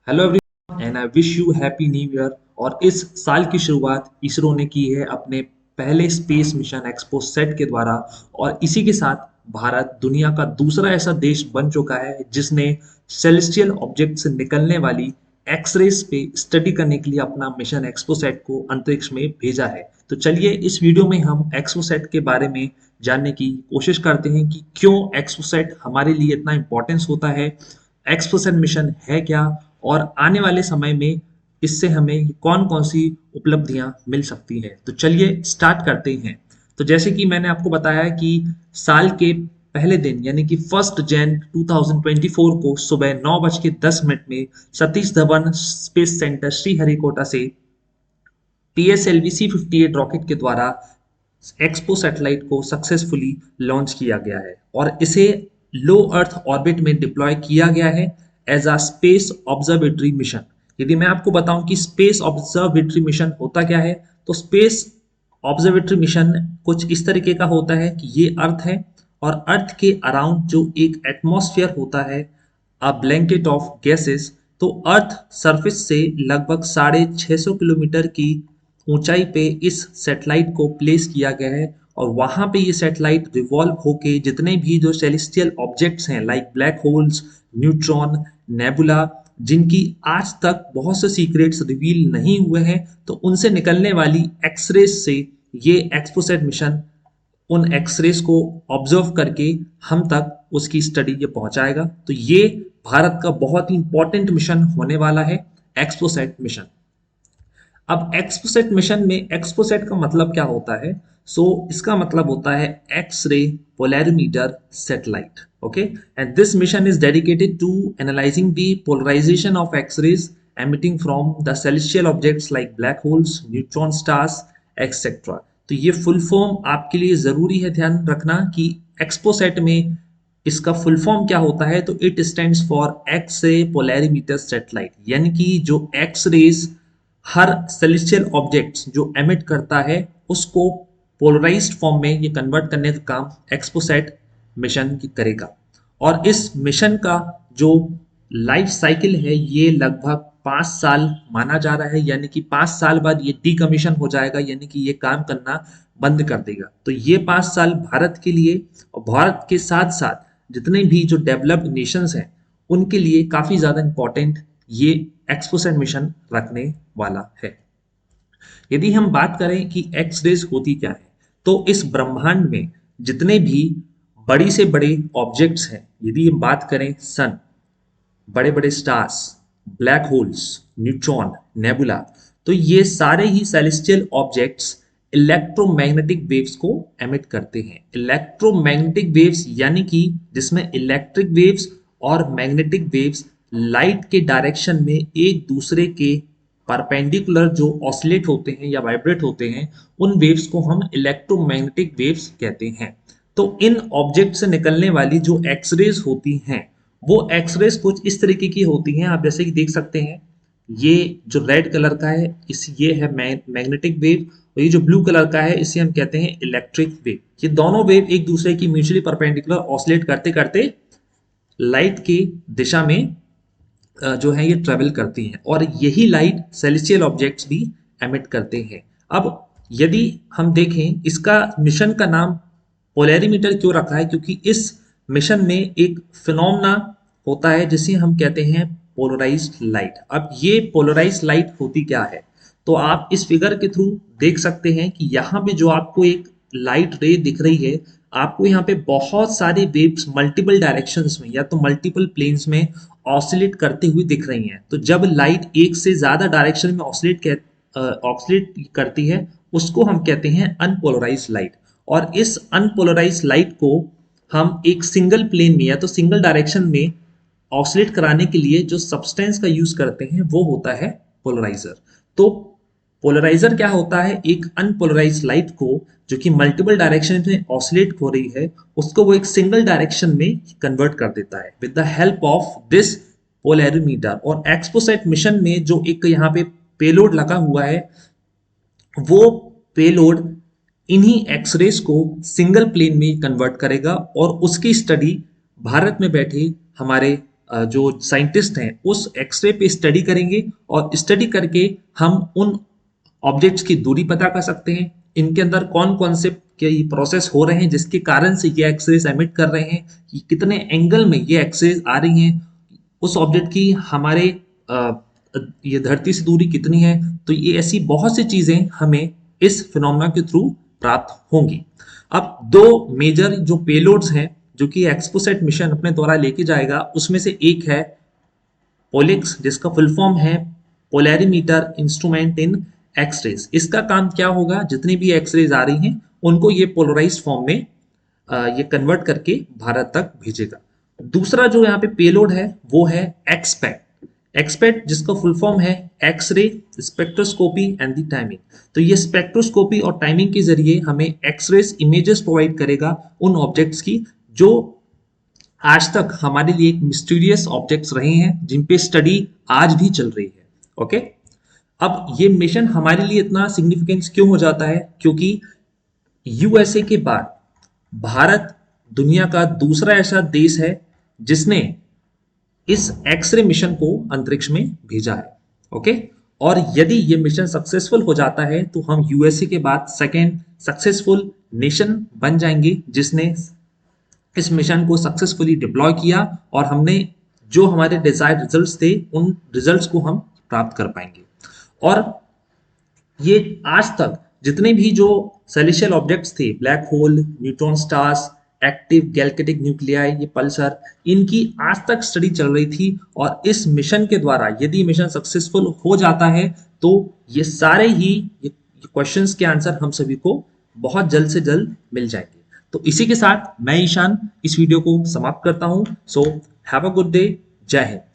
Hello everyone and I wish you happy new year. और इस साल की शुरुआत इसरो ने की है अपने पहले स्पेस मिशन एक्सपो सेट के द्वारा। और इसी के साथ भारत दुनिया का दूसरा ऐसा देश बन चुका है जिसने सेलेस्टियल ऑब्जेक्ट से निकलने वाली एक्सरेज पे स्टडी करने के लिए अपना मिशन एक्सपोसेट को अंतरिक्ष में भेजा है। तो चलिए इस वीडियो में हम एक्सपोसेट के बारे में जानने की कोशिश करते हैं कि क्यों एक्सपोसेट हमारे लिए इतना इंपॉर्टेंस होता है, एक्सपोसेट मिशन है क्या, और आने वाले समय में इससे हमें कौन कौन सी उपलब्धियां मिल सकती हैं। तो चलिए स्टार्ट करते हैं। तो जैसे कि मैंने आपको बताया कि साल के पहले दिन यानी कि 1 जनवरी 2024 को सुबह 9:10 में सतीश धवन स्पेस सेंटर श्रीहरिकोटा से PSLV-C58 रॉकेट के द्वारा एक्सपो सैटेलाइट को सक्सेसफुली लॉन्च किया गया है और इसे लो अर्थ ऑर्बिट में डिप्लॉय किया गया है as a space observatory mission. यदि मैं आपको बताऊं कि स्पेस ऑब्जर्वेटरी मिशन होता क्या है, तो स्पेस ऑब्जर्वेटरी मिशन कुछ इस तरीके का होता है कि ये अर्थ है और अर्थ के अराउंड जो एक एटमॉस्फेयर होता है, अ ब्लैंकेट ऑफ गैसेस। तो अर्थ सरफेस से लगभग 650 किलोमीटर की ऊंचाई पे इस सैटेलाइट को प्लेस किया गया है और वहां पे ये सैटेलाइट रिवॉल्व होके जितने भी जो सेलेस्टियल ऑब्जेक्ट्स हैं like black holes, neutron, nebula, जिनकी आज तक बहुत से सीक्रेट्स रिवील नहीं हुए हैं, तो उनसे निकलने वाली एक्सरेज से ये एक्सपोसेट मिशन उन एक्सरेज को ऑब्जर्व करके हम तक उसकी स्टडी ये पहुंचाएगा। तो ये भारत का बहुत ही इंपॉर्टेंट मिशन होने वाला है, एक्सपोसेट मिशन। अब एक्सपोसेट मिशन में एक्सपोसेट का मतलब क्या होता है? इसका मतलब होता है X ray polarimeter satellite. Okay, and this mission is dedicated to analysing the polarisation of X rays emitting from the celestial objects like black holes, neutron stars, etc. तो ये फुल फॉर्म आपके लिए जरूरी है ध्यान रखना कि एक्सपोसेट में इसका फुल फॉर्म क्या होता है। तो it stands for X ray polarimeter satellite, यानी कि जो एक्स रेज हर सेलेस्टियल ऑब्जेक्ट्स जो एमिट करता है उसको पोलराइज्ड फॉर्म में ये कन्वर्ट करने का काम एक्सपोसेट मिशन की करेगा। और इस मिशन का जो लाइफ साइकिल है ये लगभग 5 साल माना जा रहा है, यानी कि 5 साल बाद ये डीकमीशन हो जाएगा, यानी कि ये काम करना बंद कर देगा। तो ये 5 साल भारत के लिए और भारत के साथ साथ जितने भी जो डेवलप्ड नेशंस हैं उनके लिए काफी ज्यादा इंपॉर्टेंट ये एक्सपोसेट मिशन रखने वाला है। यदि हम बात करें कि एक्स रेज होती क्या है, तो इस ब्रह्मांड में जितने भी बड़ी से बड़े ऑब्जेक्ट्स हैं, यदि हम बात करें सन, बड़े बड़े stars, black holes, neutron, nebula, तो ये सारे ही सेलेस्टियल ऑब्जेक्ट्स इलेक्ट्रोमैग्नेटिक वेव्स को एमिट करते हैं। इलेक्ट्रोमैग्नेटिक वेव्स यानी कि जिसमें इलेक्ट्रिक वेव्स और मैग्नेटिक वेव्स लाइट के डायरेक्शन में एक दूसरे के परपेंडिकुलर जो ऑसिलेट होते हैं या वाइब्रेट होते हैं, उन वेव्स को हम इलेक्ट्रोमैग्नेटिक वेव्स कहते हैं। तो इन ऑब्जेक्ट से निकलने वाली जो एक्सरेज होती हैं वो एक्सरेज कुछ इस तरीके की होती हैं। आप जैसे कि देख सकते हैं, ये जो रेड कलर का है ये है मैग्नेटिक वेव, और ये जो ब्लू कलर का है इसे हम कहते हैं इलेक्ट्रिक वेव। ये दोनों वेव एक दूसरे की म्यूचुअली परपेंडिकुलर ऑसिलेट करते करते लाइट की दिशा में जो है ये ट्रेवल करती हैं और यही लाइट सेलेस्टियल ऑब्जेक्ट्स भी एमिट करते हैं। अब यदि हम देखें इसका मिशन का नाम पोलैरिमीटर क्यों रखा है, क्योंकि इस मिशन में एक फिनोमेना होता है जिसे हम कहते हैं पोलराइज्ड लाइट। अब ये पोलराइज्ड लाइट होती क्या है, तो आप इस फिगर के थ्रू देख सकते हैं कि यहाँ पे जो आपको एक लाइट रे दिख रही है, आपको यहाँ पे बहुत सारी वेव्स मल्टीपल डायरेक्शंस में या तो मल्टीपल प्लेन्स में ऑसिलेट करती हुई दिख रही हैं। तो जब लाइट एक से ज्यादा डायरेक्शन में ऑसिलेट करती है उसको हम कहते हैं अनपोलराइज्ड लाइट। और इस अनपोलराइज्ड लाइट को हम एक सिंगल प्लेन में या तो सिंगल डायरेक्शन में ऑसिलेट कराने के लिए जो सब्सटेंस का यूज करते हैं वो होता है पोलराइजर। तो पोलराइजर क्या होता है, एक अनपोलराइज्ड लाइट को जो कि मल्टीपल डायरेक्शन में ऑसिलेट हो रही है उसको वो एक सिंगल डायरेक्शन में कन्वर्ट कर देता है with the help of this polarimeter. और एक्सपोसेट मिशन में जो एक यहाँ पे पेलोड लगा हुआ है, वो पेलोड इन्हीं एक्सरेज को सिंगल प्लेन में कन्वर्ट करेगा और उसकी स्टडी भारत में बैठे हमारे जो साइंटिस्ट हैं उस एक्सरे पे स्टडी करेंगे और स्टडी करके हम उन ऑब्जेक्ट्स की दूरी पता कर सकते हैं, इनके अंदर कौन कौन से के प्रोसेस हो रहे हैं जिसके कारण से ये एक्सरेज एमिट कर रहे हैं, कि कितने एंगल में ये एक्सरेज आ रही हैं, उस ऑब्जेक्ट की हमारे अ, ये धरती से दूरी कितनी है। तो ये ऐसी बहुत सी चीजें हमें इस फिनोमेना के थ्रू प्राप्त होंगी। अब दो मेजर जो पेलोड्स हैं जो कि एक्सपोसेट मिशन अपने द्वारा लेके जाएगा, उसमें से एक है पोलिक्स, जिसका फुल फॉर्म है पोलैरीमीटर इंस्ट्रूमेंट इन एक्सरेज। इसका काम क्या होगा, जितनी भी एक्सरेज आ रही हैं उनको ये पोलराइज्ड फॉर्म में ये कन्वर्ट करके भारत तक भेजेगा। दूसरा जो यहाँ पे पेलोड है वो है एक्सपेक्ट। एक्सपेक्ट जिसका फुल फॉर्म है X ray spectroscopy and the timing. तो ये स्पेक्ट्रोस्कोपी और टाइमिंग के जरिए हमें एक्सरेज इमेजेस प्रोवाइड करेगा उन ऑब्जेक्ट्स की जो आज तक हमारे लिए एक मिस्टीरियस ऑब्जेक्ट्स रहे हैं, जिन पे स्टडी आज भी चल रही है। ओके, अब ये मिशन हमारे लिए इतना सिग्निफिकेंस क्यों हो जाता है, क्योंकि यूएसए के बाद भारत दुनिया का दूसरा ऐसा देश है जिसने इस एक्सरे मिशन को अंतरिक्ष में भेजा है। ओके, और यदि ये मिशन सक्सेसफुल हो जाता है तो हम यूएसए के बाद सेकेंड सक्सेसफुल नेशन बन जाएंगे जिसने इस मिशन को सक्सेसफुली डिप्लॉय किया, और हमने जो हमारे डिजायर्ड रिजल्ट्स थे उन रिजल्ट्स को हम प्राप्त कर पाएंगे। और ये आज तक जितने भी जो सेलेस्टियल ऑब्जेक्ट्स थे, black hole, neutron stars, active galactic nuclei, ये पल्सर, इनकी आज तक स्टडी चल रही थी। और इस मिशन के द्वारा यदि मिशन सक्सेसफुल हो जाता है तो ये सारे ही क्वेश्चंस के आंसर हम सभी को बहुत जल्द से जल्द मिल जाएंगे। तो इसी के साथ मैं ईशान इस वीडियो को समाप्त करता हूं। So have a good day, जय हिंद।